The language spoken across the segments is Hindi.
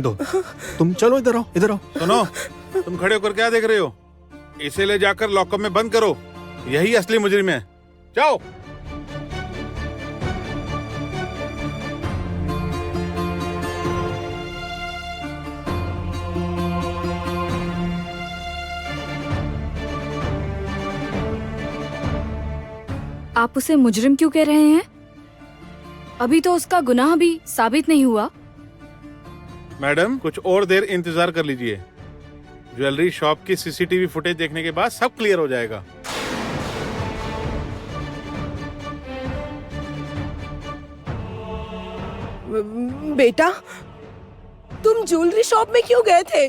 दो। तुम चलो इधर आओ, इधर आओ। सुनो, तुम खड़े होकर क्या देख रहे हो? इसे ले जाकर लॉकअप में बंद करो। यही असली मुजरिम है। जाओ। आप उसे मुजरिम क्यों कह रहे हैं? अभी तो उसका गुनाह भी साबित नहीं हुआ। मैडम, कुछ और देर इंतजार कर लीजिए। ज्वेलरी शॉप की सीसीटीवी फुटेज देखने के बाद सब क्लियर हो जाएगा। बेटा, तुम ज्वेलरी शॉप में क्यों गए थे?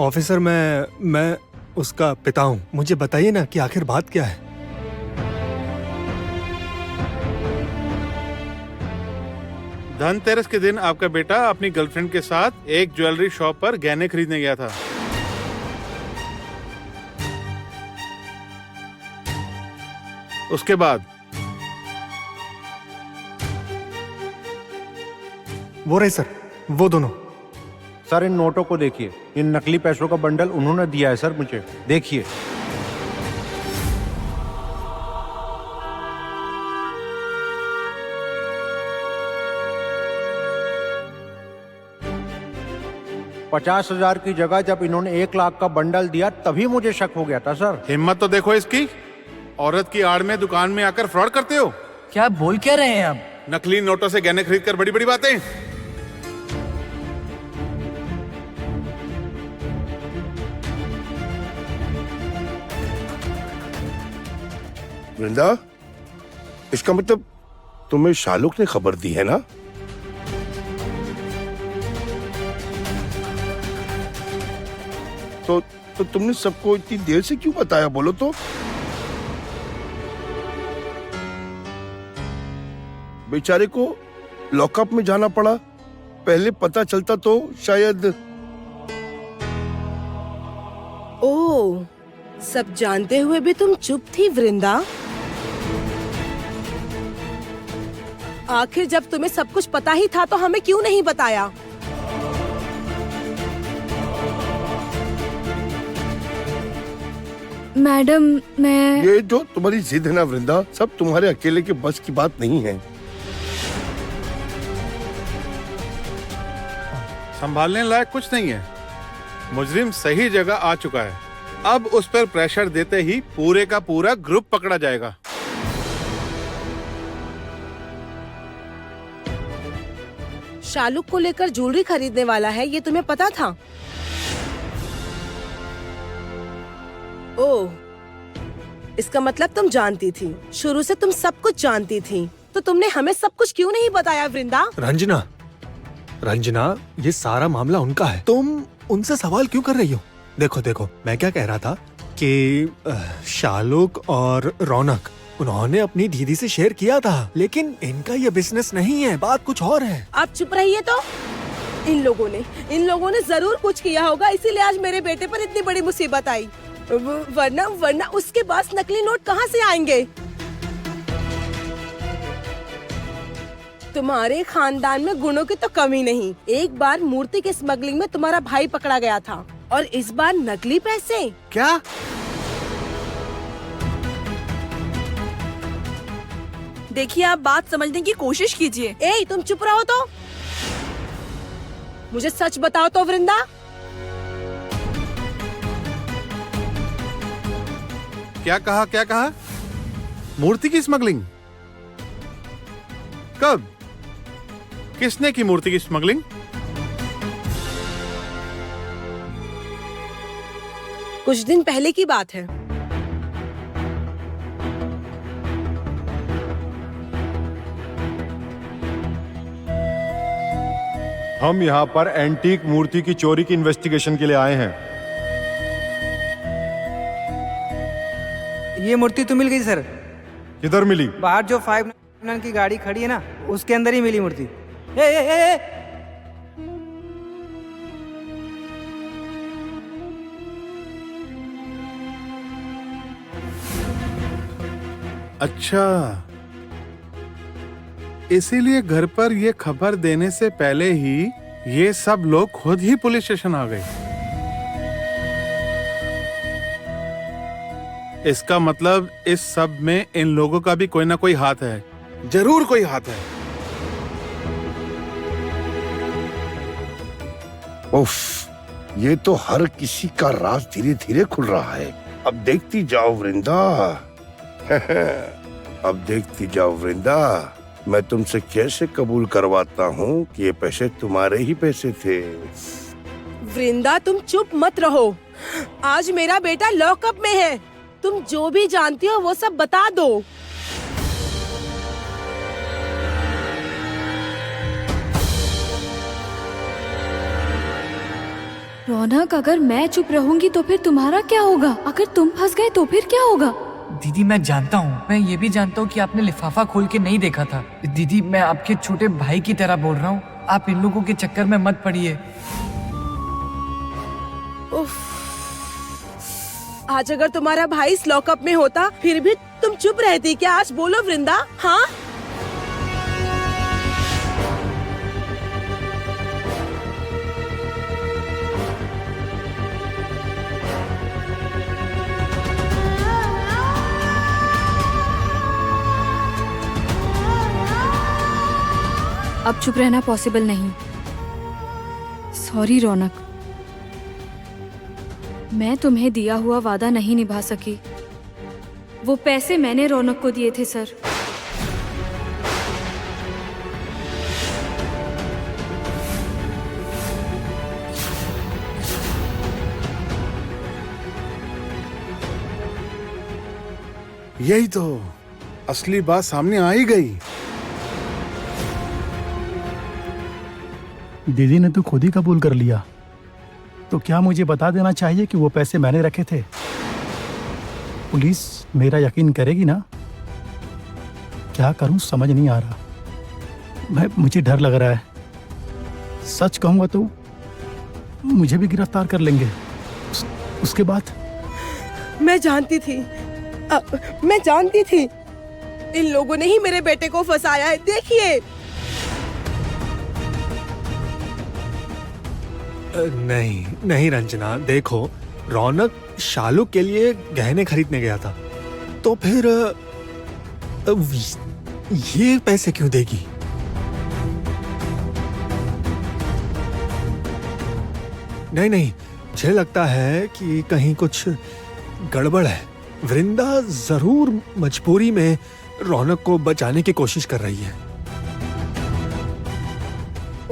ऑफिसर, मैं उसका पिता हूँ। मुझे बताइए ना कि आखिर बात क्या है। धनतेरस के दिन आपका बेटा अपनी गर्लफ्रेंड के साथ एक ज्वेलरी शॉप पर गहने खरीदने गया था। उसके बाद वो रहे सर, वो दोनों। सर, इन नोटों को देखिए। इन नकली पैसों का बंडल उन्होंने दिया है सर मुझे। देखिए। $50,000 की जगह जब इन्होंने 1 लाख का बंडल दिया तभी मुझे शक हो गया था सर। हिम्मत तो देखो इसकी। औरत की आड़ में दुकान में आकर फ्रॉड करते हो। क्या बोल क्या रहे हैं आप? नकली नोटों से गहने खरीद कर बड़ी बड़ी बातें। वृंदा, इसका मतलब तुम्हें शाहरुख ने खबर दी है ना? तो तुमने सबको इतनी देर से क्यों बताया, बोलो तो? बेचारे को लॉकअप में जाना पड़ा। पहले पता चलता तो शायद। ओह, सब जानते हुए भी तुम चुप थी वृंदा। आखिर जब तुम्हें सब कुछ पता ही था तो हमें क्यों नहीं बताया? मैडम, मैं ये जो तुम्हारी जिद है ना वृंदा, सब तुम्हारे अकेले के बस की बात नहीं है। संभालने लायक कुछ नहीं है। मुजरिम सही जगह आ चुका है। अब उस पर प्रेशर देते ही पूरे का पूरा ग्रुप पकड़ा जाएगा। शाहरुख को लेकर ज्वेलरी खरीदने वाला है, ये तुम्हें पता था? ओह, इसका मतलब तुम जानती थी। शुरू से तुम सब कुछ जानती थी। तो तुमने हमें सब कुछ क्यों नहीं बताया वृंदा? रंजना, ये सारा मामला उनका है। तुम उनसे सवाल क्यों कर रही हो? देखो, मैं क्या कह रहा था कि शाहरुख और रौनक, उन्होंने अपनी दीदी से शेयर किया था, लेकिन इनका ये बिजनेस नहीं है। बात कुछ और है। आप चुप रहिए तो। इन लोगों ने जरूर कुछ किया होगा, इसीलिए आज मेरे बेटे पर इतनी बड़ी मुसीबत आई। वरना उसके पास नकली नोट कहाँ से आएंगे? तुम्हारे खानदान में गुणों की तो कमी नहीं। एक बार मूर्ति के स्मगलिंग में तुम्हारा भाई पकड़ा गया था, और इस बार नकली पैसे। क्या? देखिए, आप बात समझने की कोशिश कीजिए। ए, तुम चुप रहो तो। मुझे सच बताओ तो वृंदा। क्या कहा? मूर्ति की स्मगलिंग? कब? किसने की मूर्ति की स्मगलिंग? कुछ दिन पहले की बात है। हम यहाँ पर एंटीक मूर्ति की चोरी की इन्वेस्टिगेशन के लिए आए हैं। ये मूर्ति तो मिल गई सर। किधर मिली? बाहर जो 599 की गाड़ी खड़ी है ना, उसके अंदर ही मिली मूर्ति। ए, अच्छा, इसीलिए घर पर ये खबर देने से पहले ही ये सब लोग खुद ही पुलिस स्टेशन आ गए। इसका मतलब इस सब में इन लोगों का भी कोई ना कोई हाथ है, जरूर कोई हाथ है। उफ, ये तो हर किसी का राज धीरे धीरे खुल रहा है। अब देखती जाओ वृंदा। अब देखती जाओ वृंदा, मैं तुमसे कैसे कबूल करवाता हूँ कि ये पैसे तुम्हारे ही पैसे थे। वृंदा, तुम चुप मत रहो। आज मेरा बेटा लॉकअप में है। तुम जो भी जानती हो वो सब बता दो। रौनक, अगर मैं चुप रहूंगी तो फिर तुम्हारा क्या होगा? अगर तुम फंस गए तो फिर क्या होगा? दीदी मैं जानता हूँ, मैं ये भी जानता हूँ कि आपने लिफाफा खोल के नहीं देखा था। दीदी मैं आपके छोटे भाई की तरह बोल रहा हूँ, आप इन लोगों के चक्कर में मत पड़िए। उफ, आज अगर तुम्हारा भाई इस लॉकअप में होता फिर भी तुम चुप रहती क्या? आज बोलो वृंदा। हाँ, अब चुप रहना पॉसिबल नहीं। सॉरी रौनक, मैं तुम्हें दिया हुआ वादा नहीं निभा सकी। वो पैसे मैंने रौनक को दिए थे सर। यही तो असली बात सामने आ ही गई। दीदी ने तो खुद ही कबूल कर लिया, तो क्या मुझे बता देना चाहिए कि वो पैसे मैंने रखे थे? पुलिस मेरा यकीन करेगी ना? क्या करूं समझ नहीं आ रहा। मुझे डर लग रहा है। सच कहूंगा तो मुझे भी गिरफ्तार कर लेंगे। उसके बाद मैं जानती थी, मैं जानती थी। इन लोगों ने ही मेरे बेटे को फंसाया है। देखिए। नहीं नहीं रंजना, देखो, रौनक शालू के लिए गहने खरीदने गया था, तो फिर ये पैसे क्यों देगी? नहीं नहीं, मुझे लगता है कि कहीं कुछ गड़बड़ है। वृंदा जरूर मजबूरी में रौनक को बचाने की कोशिश कर रही है।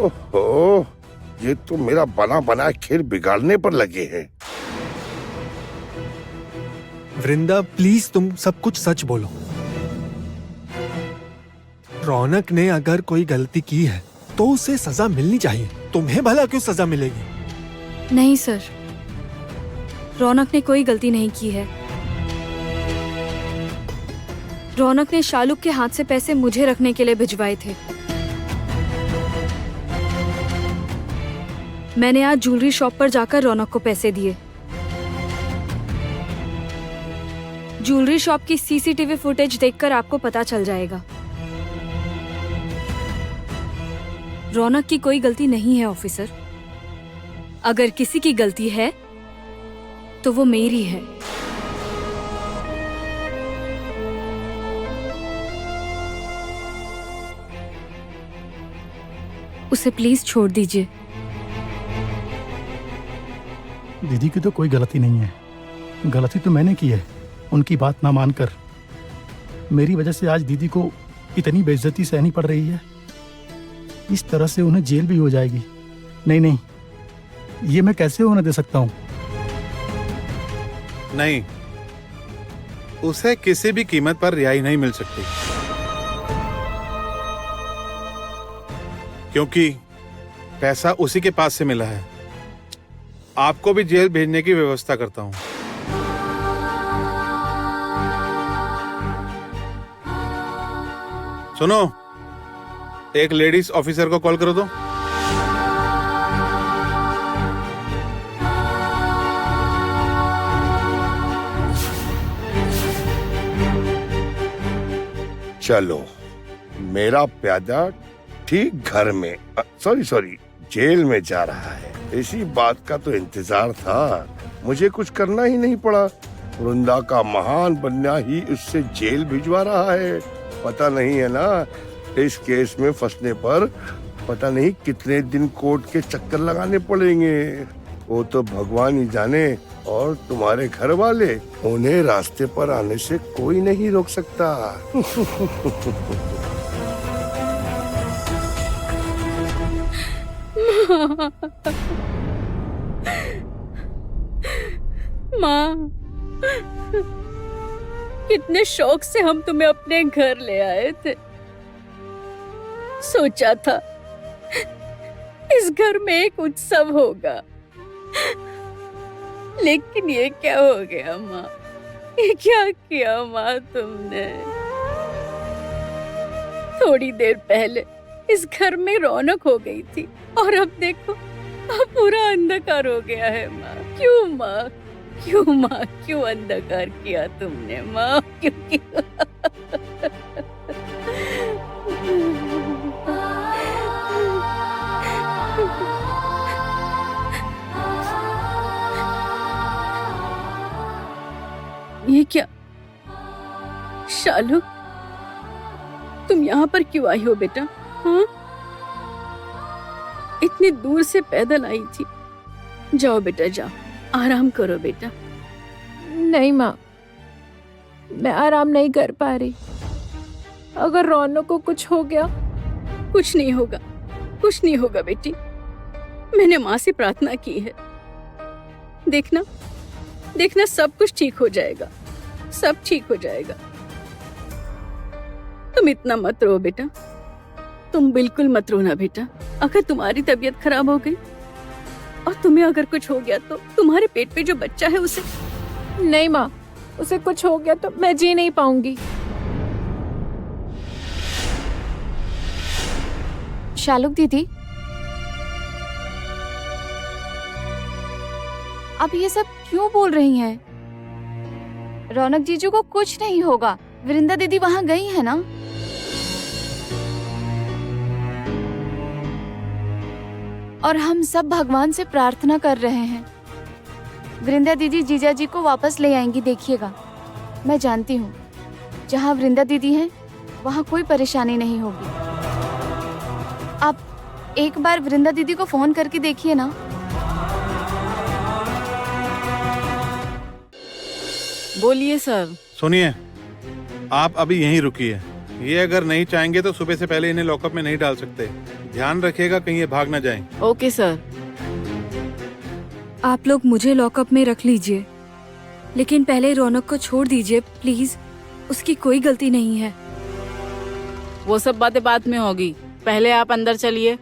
ओहो, ये तो मेरा बना बना खीर बिगाड़ने पर लगे हैं। वृंदा प्लीज तुम सब कुछ सच बोलो। रौनक ने अगर कोई गलती की है तो उसे सजा मिलनी चाहिए। तुम्हें भला क्यों सजा मिलेगी? नहीं सर, रौनक ने कोई गलती नहीं की है। रौनक ने शालुक के हाथ से पैसे मुझे रखने के लिए भिजवाए थे। मैंने आज ज्वेलरी शॉप पर जाकर रौनक को पैसे दिए। ज्वेलरी शॉप की सीसीटीवी फुटेज देखकर आपको पता चल जाएगा। रौनक की कोई गलती नहीं है ऑफिसर। अगर किसी की गलती है तो वो मेरी है। उसे प्लीज छोड़ दीजिए। दीदी की तो कोई गलती नहीं है। गलती तो मैंने की है, उनकी बात ना मानकर। मेरी वजह से आज दीदी को इतनी बेइज्जती सहनी पड़ रही है। इस तरह से उन्हें जेल भी हो जाएगी। नहीं नहीं, ये मैं कैसे होने दे सकता हूँ? नहीं, उसे किसी भी कीमत पर रिहाई नहीं मिल सकती, क्योंकि पैसा उसी के पास से मिला है। आपको भी जेल भेजने की व्यवस्था करता हूं। सुनो, एक लेडीज ऑफिसर को कॉल करो तो। चलो, मेरा प्यादा ठीक घर में सॉरी जेल में जा रहा है। इसी बात का तो इंतजार था, मुझे कुछ करना ही नहीं पड़ा। वृंदा का महान बनना ही उससे जेल भिजवा रहा है। पता नहीं है ना, इस केस में फंसने पर पता नहीं कितने दिन कोर्ट के चक्कर लगाने पड़ेंगे। वो तो भगवान ही जाने, और तुम्हारे घर वाले, उन्हें रास्ते पर आने से कोई नहीं रोक सकता। माँ, कितने शौक से हम तुम्हें अपने घर ले आए थे। सोचा था इस घर में एक उत्सव होगा, लेकिन ये क्या हो गया माँ? ये क्या किया माँ तुमने? थोड़ी देर पहले इस घर में रौनक हो गई थी, और अब देखो, अब पूरा अंधकार हो गया है माँ। क्यों माँ? क्यों माँ? क्यों अंधकार किया तुमने माँ? क्यों? ये क्या? शालू, तुम यहाँ पर क्यों आई हो बेटा? हाँ? इतनी दूर से पैदल आई थी। जाओ बेटा, जाओ, आराम करो बेटा। नहीं माँ, मैं आराम नहीं कर पा रही। अगर रौनक को कुछ हो गया? कुछ नहीं होगा, कुछ नहीं होगा बेटी। मैंने माँ से प्रार्थना की है। देखना, देखना, सब कुछ ठीक हो जाएगा, सब ठीक हो जाएगा। तुम इतना मत रो बेटा, तुम बिल्कुल मत रोना बेटा। अगर तुम्हारी तबीयत खराब हो गई और तुम्हें अगर कुछ हो गया तो तुम्हारे पेट पे जो बच्चा है उसे... नहीं माँ, उसे कुछ हो गया तो मैं जी नहीं पाऊंगी। शालुक दीदी, आप ये सब क्यों बोल रही हैं? रौनक जीजू को कुछ नहीं होगा। वृंदा दीदी वहाँ गई है ना? और हम सब भगवान से प्रार्थना कर रहे हैं। वृंदा दीदी जीजा जी को वापस ले आएंगी, देखिएगा। मैं जानती हूँ, जहाँ वृंदा दीदी है वहाँ कोई परेशानी नहीं होगी। आप एक बार वृंदा दीदी को फोन करके देखिए ना। बोलिए सर। सुनिए, आप अभी यहीं रुकिए। ये अगर नहीं चाहेंगे तो सुबह से पहले इन्हें लॉकअप में नहीं डाल सकते। ध्यान रखिएगा कहीं ये भाग ना जाएं। Okay sir. आप लोग मुझे लॉकअप में रख लीजिए, लेकिन पहले रौनक को छोड़ दीजिए प्लीज। उसकी कोई गलती नहीं है। वो सब बातें बाद में होगी, पहले आप अंदर चलिए।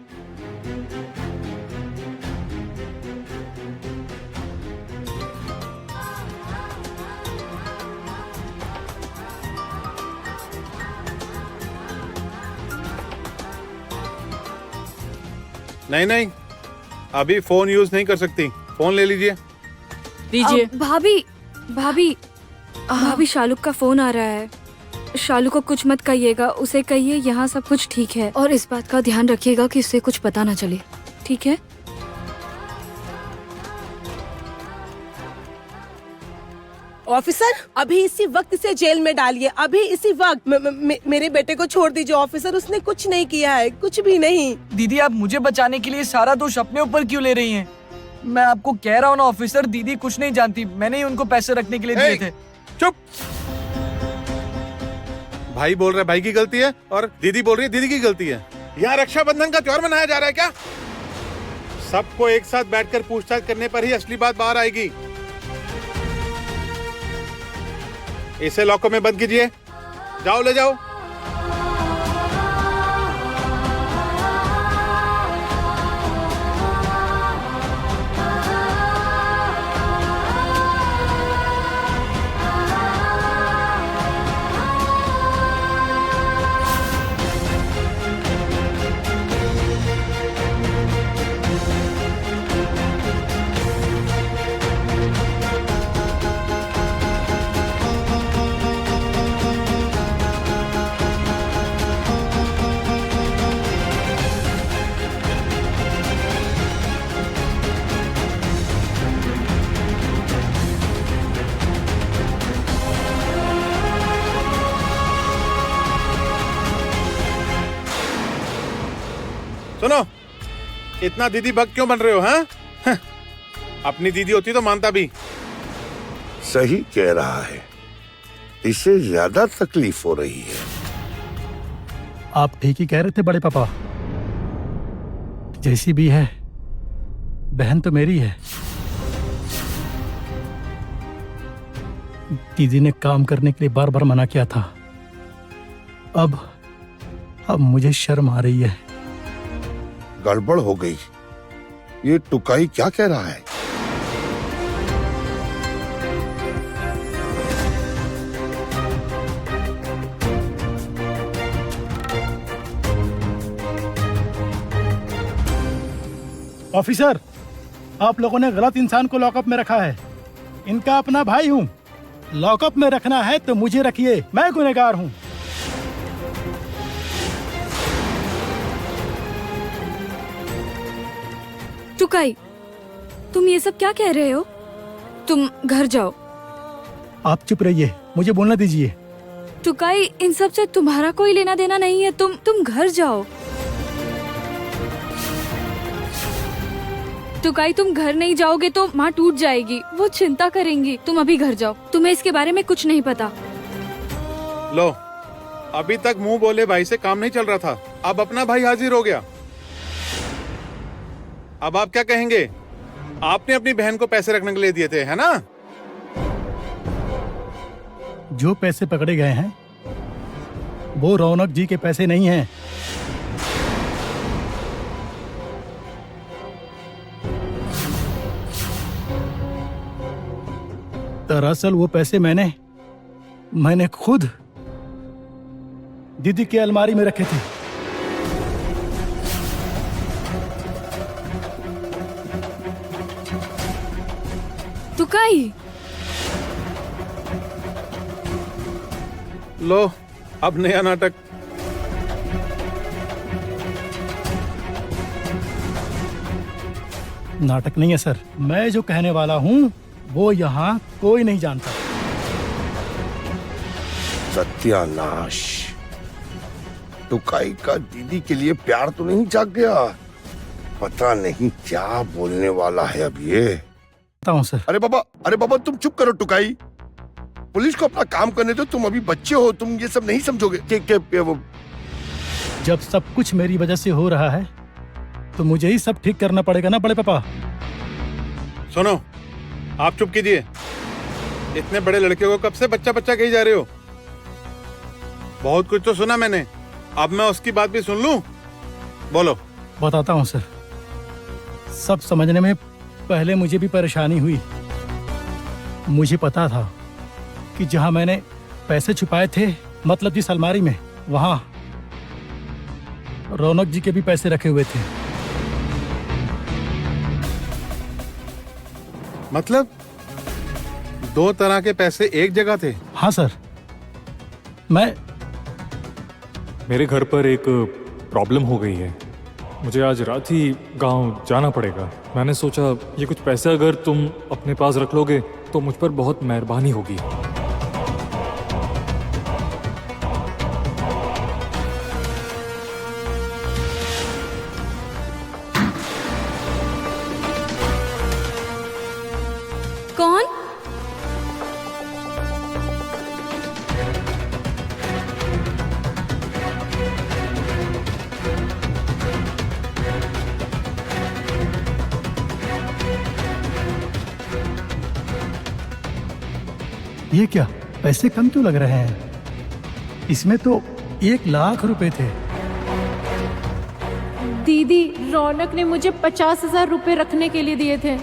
नहीं नहीं, अभी फोन यूज नहीं कर सकती। फोन ले लीजिए। दीजिए। भाभी, भाभी, भाभी, शालुक का फोन आ रहा है। शालू को कुछ मत कहिएगा, उसे कहिए यहाँ सब कुछ ठीक है, और इस बात का ध्यान रखिएगा कि उसे कुछ पता ना चले, ठीक है? ऑफिसर, अभी इसी वक्त इसे जेल में डालिए, अभी इसी वक्त। मेरे बेटे को छोड़ दीजिए ऑफिसर, उसने कुछ नहीं किया है, कुछ भी नहीं। दीदी, आप मुझे बचाने के लिए सारा दोष अपने ऊपर क्यों ले रही हैं? मैं आपको कह रहा हूँ ना ऑफिसर, दीदी कुछ नहीं जानती। मैंने ही उनको पैसे रखने के लिए दिए थे। चुप। भाई बोल रहा है भाई की गलती है, और दीदी बोल रही है दीदी की गलती है। यहाँ रक्षाबंधन का त्योहार मनाया जा रहा है क्या? सबको एक साथ बैठकर पूछताछ करने पर ही असली बात बाहर आएगी। इसे लॉकअप में बंद कीजिए। जाओ, ले जाओ। सुनो, इतना दीदी भक्त क्यों बन रहे हो? हाँ, अपनी दीदी होती तो मानता भी। सही कह रहा है, इसे ज्यादा तकलीफ हो रही है। आप ठीक ही कह रहे थे बड़े पापा। जैसी भी है, बहन तो मेरी है। दीदी ने काम करने के लिए बार बार मना किया था। अब मुझे शर्म आ रही है। गड़बड़ हो गई। ये टुकाई क्या कह रहा है? ऑफिसर, आप लोगों ने गलत इंसान को लॉकअप में रखा है। इनका अपना भाई हूँ। लॉकअप में रखना है तो मुझे रखिए, मैं गुनहगार हूँ। टुकाई, तुम ये सब क्या कह रहे हो? तुम घर जाओ। आप चुप रहिए, मुझे बोलना दीजिए। टुकाई, इन सब से तुम्हारा कोई लेना देना नहीं है। तुम घर जाओ। टुकाई, तुम घर नहीं जाओगे तो माँ टूट जाएगी, वो चिंता करेंगी। तुम अभी घर जाओ, तुम्हें इसके बारे में कुछ नहीं पता। लो, अभी तक मुंह बोले भाई से काम नहीं चल रहा था, अब अपना भाई हाजिर हो गया। अब आप क्या कहेंगे? आपने अपनी बहन को पैसे रखने के लिए दिए थे, है ना? जो पैसे पकड़े गए हैं वो रौनक जी के पैसे नहीं हैं। दरअसल वो पैसे मैंने खुद दीदी की अलमारी में रखे थे। टुकाई, लो, अब नया नाटक। नाटक नहीं है सर, मैं जो कहने वाला हूँ वो यहाँ कोई नहीं जानता। सत्यानाश, टुकाई का दीदी के लिए प्यार तो नहीं जाग गया? पता नहीं क्या बोलने वाला है अब ये। सर। अरे बाबा तुम चुप करो टुकाई। पुलिस को अपना काम करने दो, तुम अभी बच्चे हो, तुम ये सब नहीं समझोगे। के वो जब सब कुछ मेरी वजह से हो रहा है तो मुझे ही सब ठीक करना पड़ेगा ना बड़े पापा। सुनो, आप चुप कीजिए। इतने बड़े लड़के को कब से बच्चा बच्चा कही जा रहे हो? बहुत कुछ तो सुना मैंने, अब मैं उसकी बात भी सुन लूं? बोलो। बताता हूँ सर। सब समझने में पहले मुझे भी परेशानी हुई। मुझे पता था कि जहां मैंने पैसे छुपाए थे, मतलब जिस अलमारी में, वहां रौनक जी के भी पैसे रखे हुए थे। मतलब दो तरह के पैसे एक जगह थे? हाँ सर। मेरे घर पर एक प्रॉब्लम हो गई है। मुझे आज रात ही गांव जाना पड़ेगा। मैंने सोचा ये कुछ पैसे अगर तुम अपने पास रख लोगे तो मुझ पर बहुत मेहरबानी होगी। कौन? ये क्या, पैसे कम क्यों लग रहे हैं? इसमें तो 1 लाख रुपए थे। दीदी, रौनक ने मुझे 50,000 रुपए रखने के लिए दिए थे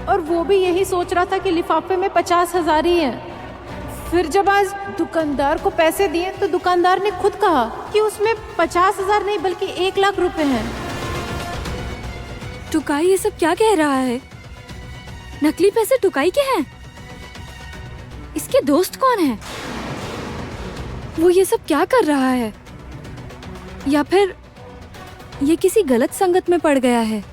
और वो भी यही सोच रहा था कि लिफाफे में 50,000 ही हैं। फिर जब आज दुकानदार को पैसे दिए तो दुकानदार ने खुद कहा कि उसमें 50,000 नहीं बल्कि 1 लाख रुपए हैं। टुकाई ये सब क्या कह रहा है? नकली पैसे टुकाई के हैं? इसके दोस्त कौन है? वो ये सब क्या कर रहा है? या फिर ये किसी गलत संगत में पड़ गया है?